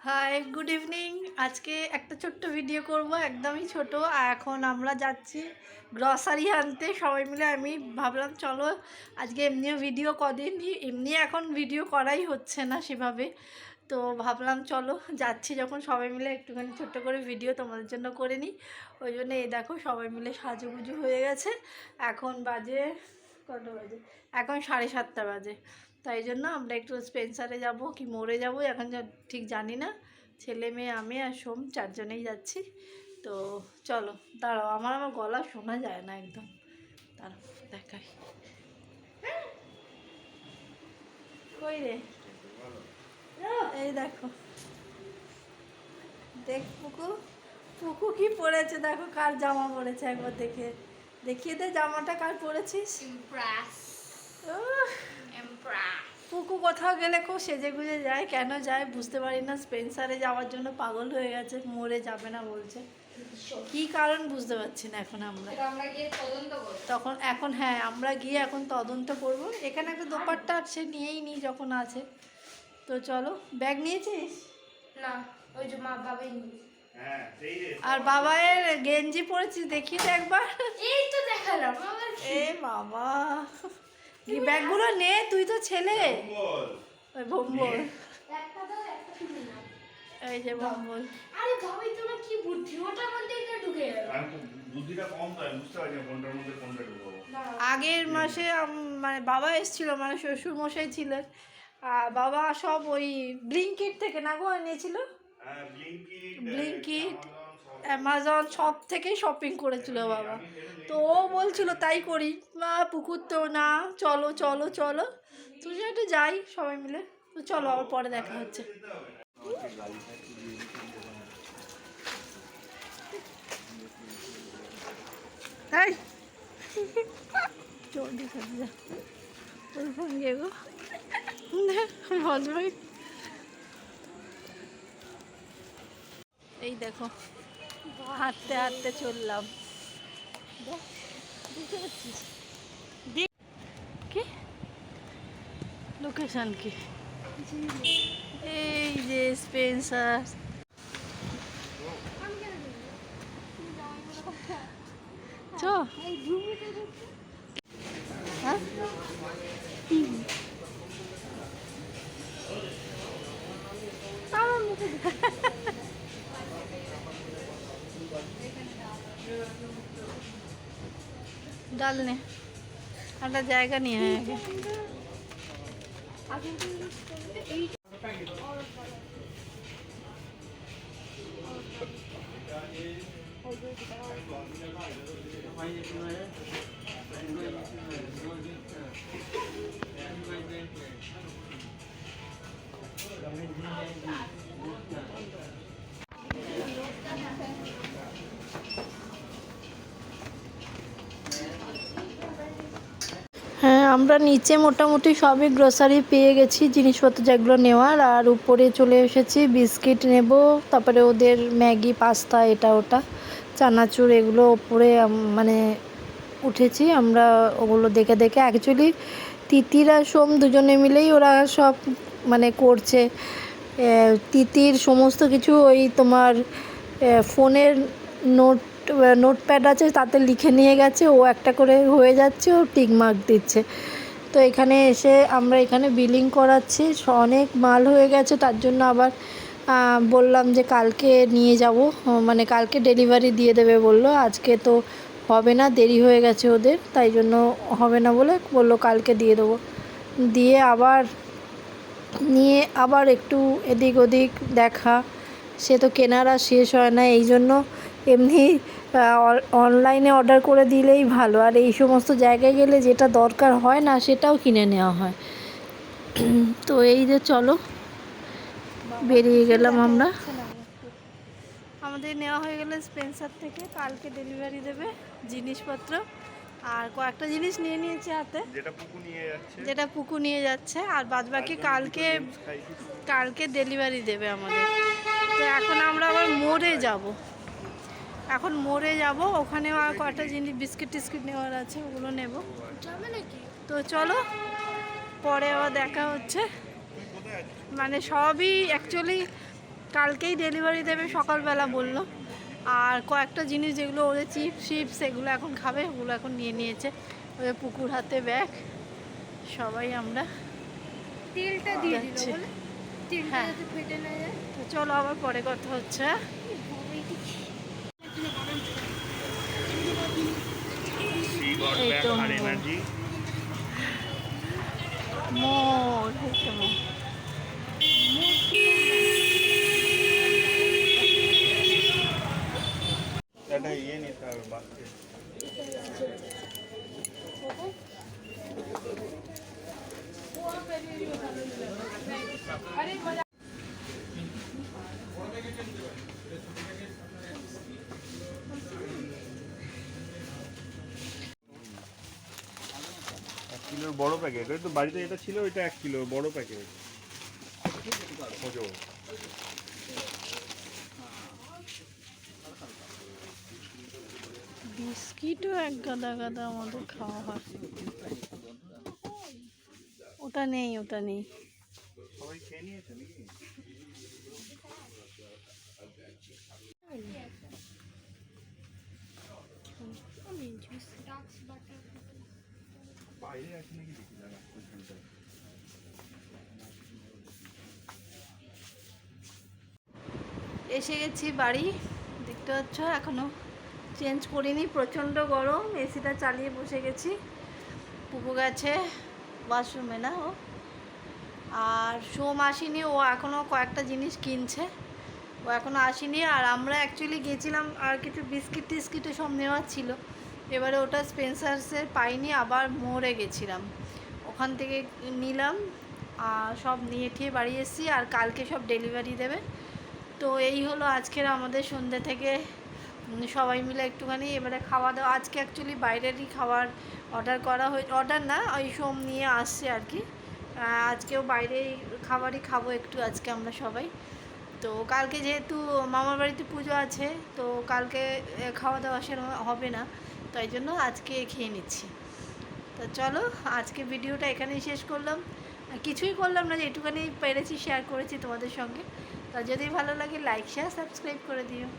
High, good evening. আজকে একটা ছোট্ট ভিডিও করব, একদমই ছোট। আর এখন আমরা যাচ্ছি গ্রসারি আনতে সবাই মিলে। আমি ভাবলাম চলো আজকে এমনিও ভিডিও কদিন এমনি এখন ভিডিও করাই হচ্ছে না সেভাবে, তো ভাবলাম চলো যাচ্ছি যখন সবাই মিলে একটুখানি ছোট্ট করে ভিডিও তোমাদের জন্য করে নিই। ওই জন্য এই দেখো সবাই মিলে সাজুগুজু হয়ে গেছে। এখন বাজে কত বাজে? এখন 7:30 বাজে। তাই জন্য আমরা একটু স্পেন্সারে যাব কি মোড়ে যাব এখন ঠিক জানি না। ছেলে মেয়ে আমি আর সোম চারজনেই যাচ্ছি। তো চলো, দাঁড়াও, আমার গলা শোনা যায় না একদম। দাঁড়াও দেখাই। কই রে? এই দেখো, দেখ পুকু, পুকু কি পরেছে দেখো, কার জামা পরেছে একবার দেখিয়ে দে জামাটা কার পরেছিস। পুকু কোথাও গেলে খুব সেজে গুজে যায়, কেন যায় বুঝতে পারি না। স্পেন্সারে যাওয়ার জন্য পাগল হয়ে গেছে, মোড়ে যাবে না বলছে। কি কারণ বুঝতে পারছি না এখন। আমরা তখন এখন হ্যাঁ আমরা গিয়ে এখন তদন্ত করব। এখানে একটা দোপাট্টা সে নিয়েই নি যখন আছে। তো চলো, ব্যাগ নিয়েছিস? না, ওই যে মা বাবাই আর বাবায়ের গেঞ্জি পরেছিস, দেখিয়ে দে একবার। এই তো দেখালাম আমার এ বাবা, কি ব্যাগগুলো নে, তুই তো ছেলে। ওই ভম্বল, একটা দাও একটা তুমি নাও। এই যে ভম্বল। আরে ভাবি তোমার কি বুদ্ধি, ওটার মধ্যেই তো ঢুকে গেল। আমি তো বুদ্ধিটা কম, তাই বুঝতে পারছি না কোনটার মধ্যে কোনটা ঢুকাবো। আগের মাসে মানে বাবা এসেছিল, মানে শ্বশুর মশাই ছিলেন। আর বাবা সব ওই ব্লিঙ্কিট থেকে না গো এনেছিল। হ্যাঁ, ব্লিঙ্কিট, অ্যামাজন সব থেকেই শপিং করেছিল বাবা। তো ও বলছিল তাই করি, মা পুকুর তো না, চলো চলো চলো। তুই একটু যাই সবাই মিলে। তো চলো, আবার পরে দেখা হচ্ছে। তাই চল দেখা যা ওর সঙ্গে গো ভদ্রই। এই দেখো হাঁটতে হাঁটতে চললাম। বুঝতে পারছিস কি লোকেশন কি? এই যে স্পেন্সার। চ হ্যাঁ ডাল নে, একটা জায়গা নিয়ে আগে। হ্যাঁ, আমরা নিচে মোটামুটি সবই গ্রোসারি পেয়ে গেছি, জিনিসপত্র যেগুলো নেওয়ার। আর উপরে চলে এসেছি, বিস্কিট নেব, তারপরে ওদের ম্যাগি পাস্তা এটা ওটা চানাচুর এগুলো ওপরে মানে উঠেছি আমরা। ওগুলো দেখে দেখে অ্যাকচুয়ালি তিতির আর সোম দুজনে মিলেই ওরা সব মানে করছে। তিতির সমস্ত কিছু ওই তোমার ফোনের নোটপ্যাড আছে তাতে লিখে নিয়ে গেছে, ও একটা করে হয়ে যাচ্ছে, ও টিক মার্ক দিচ্ছে। তো এখানে এসে আমরা এখানে বিলিং করাচ্ছি, অনেক মাল হয়ে গেছে, তার জন্য আবার বললাম যে কালকে নিয়ে যাব, মানে কালকে ডেলিভারি দিয়ে দেবে বললো। আজকে তো হবে না, দেরি হয়ে গেছে ওদের, তাই জন্য হবে না বলে বললো কালকে দিয়ে দেবো। দিয়ে আবার নিয়ে আবার একটু এদিক ওদিক দেখা, সে তো কেনার আর শেষ হয় না। এই জন্য এমনি অনলাইনে অর্ডার করে দিলেই ভালো। আর এই সমস্ত জায়গায় গেলে যেটা দরকার হয় না সেটাও কিনে নেওয়া হয়। তো এই যে চলো বেরিয়ে গেলাম আমরা। আমাদের নেওয়া হয়ে গেলে স্পেন্সার থেকে, কালকে ডেলিভারি দেবে জিনিসপত্র। আর কয়েকটা জিনিস নিয়ে নিয়েছে হাতে, যেটা পুকু নিয়ে যাচ্ছে, আর বাদবাকি কালকে ডেলিভারি দেবে আমাদের। তো এখন আমরা আবার মোড়ে যাব, ওখানে আর কয়েকটা জিনিস বিস্কিট টিস্কিট নেওয়ার আছে, ওগুলো নেব। তো চলো পরে আবার দেখা হচ্ছে। মানে সবই অ্যাকচুয়ালি কালকেই ডেলিভারি দেবে সকালবেলা বললো। আর কয়েকটা জিনিস যেগুলো ওদের চিপস এগুলো এখন খাবে, ওগুলো এখন নিয়ে নিয়েছে। ওদের পুকুর হাতে ব্যাগ, সবাই আমরা তেলটা দিয়ে দিল যাচ্ছি। বলে তেলটা হ্যাঁ। যাতে ফেটে না যায়। তো চলো আবার পরে কথা হচ্ছে। সি গড এই ব্যাক তো আর মোর। এনার্জি। মোর, এই তো মোর। এটা ইয়ে নিতে হবে বাস্কেট। এক কিলোর বড় প্যাকেট, ওই তো বাড়িতে এটা ছিল, ওইটা 1 কিলো বড় প্যাকেট। ওজো বিস্কিটও এক গাদা গাদা আমাদের খাওয়া হয়। ওটা নেই, ওটা নেই। সবাই খেয়ে নিয়েছে নাকি? বাইরে আছে নাকি দেখি দাঁড়া ওইখানটায়। এসে গেছি বাড়ি, দেখতে পাচ্ছ এখনো চেঞ্জ করিনি, প্রচণ্ড গরম। এসিটা চালিয়ে বসে গেছি। পুকু গেছে ওয়াশরুমে না ও, আর সোম আসেনি, ও এখনও কয়েকটা জিনিস কিনছে, ও এখনও আসেনি। আর আমরা অ্যাকচুয়ালি গেছিলাম আর কিছু বিস্কিট টিস্কিটে সব নেওয়ার ছিল, এবারে ওটা স্পেন্সার্সের পাইনি, আবার মোড়ে গেছিলাম, ওখান থেকে নিলাম। আর সব নিয়ে ঠিয়ে বাড়ি এসেছি, আর কালকে সব ডেলিভারি দেবে। তো এই হলো আজকের আমাদের সন্ধ্যে থেকে সবাই মিলে একটুখানি এবারে খাওয়া দাওয়া। আজকে অ্যাকচুয়ালি বাইরেরই খাবার অর্ডার করা হয়েছে, অর্ডার না, ওই সোম নিয়ে আসছে আর কি। আজকেও বাইরেই খাবারই খাবো একটু আজকে আমরা সবাই। তো কালকে যেহেতু মামার বাড়িতে পুজো আছে, তো কালকে খাওয়া দাওয়া সেরকম হবে না, তাই জন্য আজকে খেয়ে নিচ্ছি। তো চলো আজকে ভিডিওটা এখানেই শেষ করলাম। কিছুই করলাম না, যেটুখানি পেরেছি শেয়ার করেছি তোমাদের সঙ্গে। তো যদি ভালো লাগে লাইক শেয়ার সাবস্ক্রাইব করে দিও।